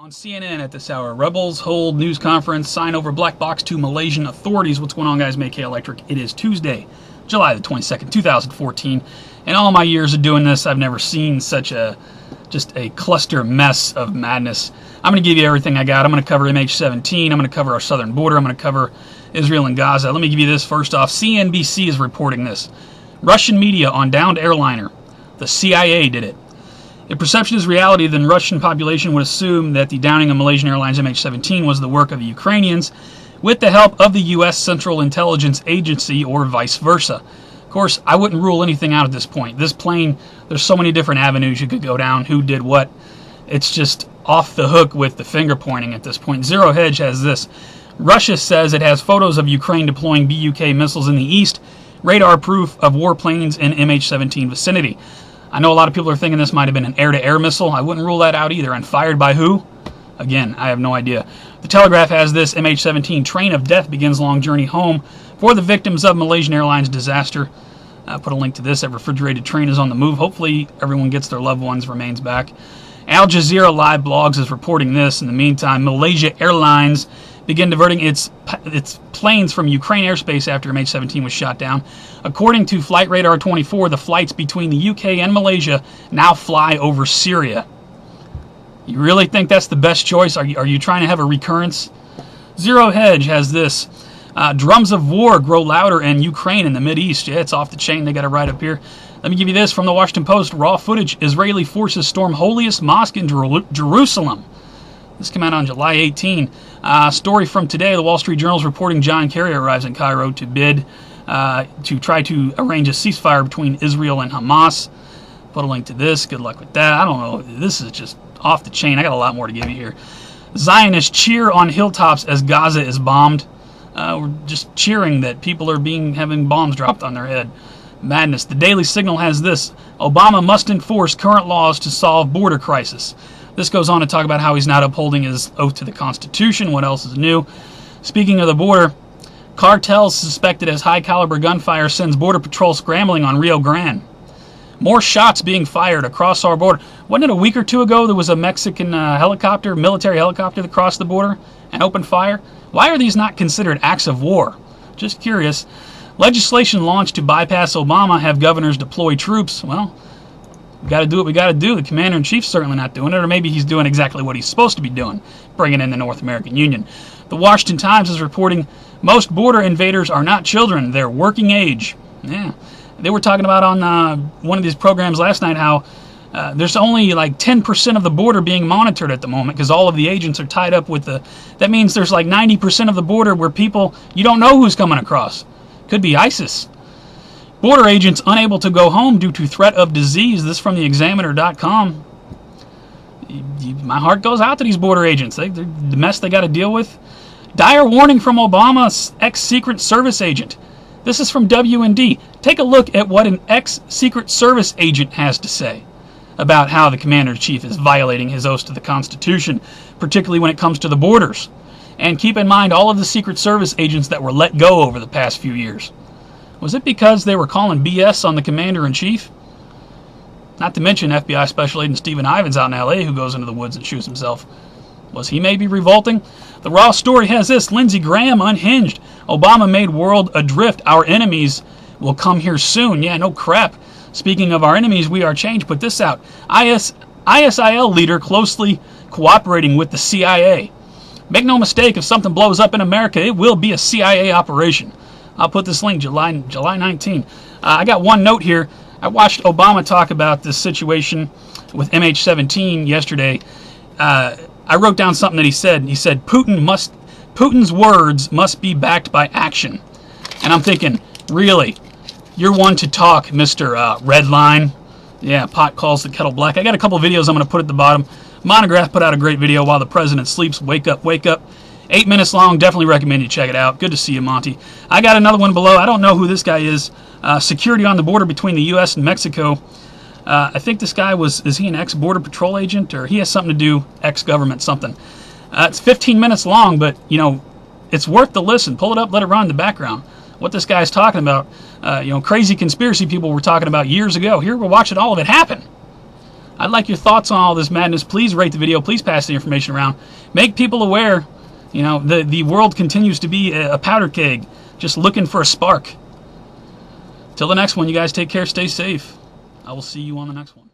On CNN at this hour, rebels hold news conference, sign over black box to Malaysian authorities. What's going on, guys? MaKaElectric. It is Tuesday, July the 22nd, 2014. In all my years of doing this, I've never seen such just a cluster mess of madness. I'm going to give you everything I got. I'm going to cover MH17. I'm going to cover our southern border. I'm going to cover Israel and Gaza. Let me give you this first off. CNBC is reporting this. Russian media on downed airliner. The CIA did it. If perception is reality, then Russian population would assume that the downing of Malaysian Airlines MH17 was the work of the Ukrainians with the help of the U.S. Central Intelligence Agency or vice versa. Of course, I wouldn't rule anything out at this point. This plane, there's so many different avenues you could go down, who did what. It's just off the hook with the finger pointing at this point. Zero Hedge has this. Russia says it has photos of Ukraine deploying BUK missiles in the east, radar proof of warplanes in MH17 vicinity. I know a lot of people are thinking this might have been an air-to-air missile. I wouldn't rule that out either. And fired by who? Again, I have no idea. The Telegraph has this. MH17 train of death begins long journey home for the victims of Malaysian Airlines disaster. I put a link to this. That refrigerated train is on the move. Hopefully everyone gets their loved ones' remains back. Al Jazeera Live Blogs is reporting this. In the meantime, Malaysia Airlines began diverting its planes from Ukraine airspace after MH17 was shot down. According to Flight Radar 24, the flights between the UK and Malaysia now fly over Syria. You really think that's the best choice? Are you trying to have a recurrence? Zero Hedge has this. Drums of war grow louder in Ukraine and the Mideast. Yeah, it's off the chain. They got it right up here. Let me give you this from the Washington Post. Raw footage. Israeli forces storm Holiest Mosque in Jerusalem. This came out on July 18. Story from today. The Wall Street Journal is reporting John Kerry arrives in Cairo to bid to try to arrange a ceasefire between Israel and Hamas. Put a link to this. Good luck with that. I don't know. This is just off the chain. I got a lot more to give you here. Zionists cheer on Hilltops as Gaza is bombed. We're just cheering that people are having bombs dropped on their head. Madness. The Daily Signal has this. Obama must enforce current laws to solve border crisis. This goes on to talk about how he's not upholding his oath to the Constitution. What else is new? Speaking of the border, cartels suspected as high-caliber gunfire sends Border Patrol scrambling on Rio Grande. More shots being fired across our border. Wasn't it a week or two ago there was a Mexican military helicopter that crossed the border and opened fire? Why are these not considered acts of war? Just curious. Legislation launched to bypass Obama, have governors deploy troops. Well, we got to do what we got to do. The commander-in-chief's certainly not doing it, or maybe he's doing exactly what he's supposed to be doing, bringing in the North American Union. The Washington Times is reporting most border invaders are not children, they're working age. Yeah, they were talking about on one of these programs last night how there's only like 10% of the border being monitored at the moment because all of the agents are tied up with that means there's like 90% of the border where you don't know who's coming across. Could be ISIS. Border agents unable to go home due to threat of disease. This from the Examiner.com. My heart goes out to these border agents. The mess they got to deal with. Dire warning from Obama's ex-Secret Service agent. This is from WND. Take a look at what an ex-Secret Service agent has to say about how the Commander-in-Chief is violating his oath to the Constitution, particularly when it comes to the borders. And keep in mind all of the Secret Service agents that were let go over the past few years. Was it because they were calling BS on the Commander-in-Chief? Not to mention FBI Special Agent Stephen Ivins out in L.A. who goes into the woods and shoots himself. Was he maybe revolting? The Raw story has this. Lindsey Graham unhinged. Obama made world adrift. Our enemies will come here soon. Yeah, no crap. Speaking of our enemies, we are changed. Put this out. ISIL leader closely cooperating with the CIA. Make no mistake, if something blows up in America, it will be a CIA operation. I'll put this link, July 19. I got one note here. I watched Obama talk about this situation with MH17 yesterday. I wrote down something that he said. He said, Putin's words must be backed by action. And I'm thinking, really? You're one to talk, Mr. Redline. Yeah, pot calls the kettle black. I got a couple videos I'm going to put at the bottom. Monograph put out a great video, While the President Sleeps. Wake up, wake up. 8 minutes long. Definitely recommend you check it out. Good to see you, Monty. I got another one below. I don't know who this guy is. Security on the border between the U.S. and Mexico. I think this guy is he an ex-Border Patrol agent? Or he has something to do, ex-government something. It's 15 minutes long, but, it's worth the listen. Pull it up, let it run in the background. What this guy's talking about. Crazy conspiracy people were talking about years ago. Here we're watching all of it happen. I'd like your thoughts on all this madness. Please rate the video. Please pass the information around. Make people aware. You know, the world continues to be a powder keg, just looking for a spark. Till the next one, you guys take care, stay safe. I will see you on the next one.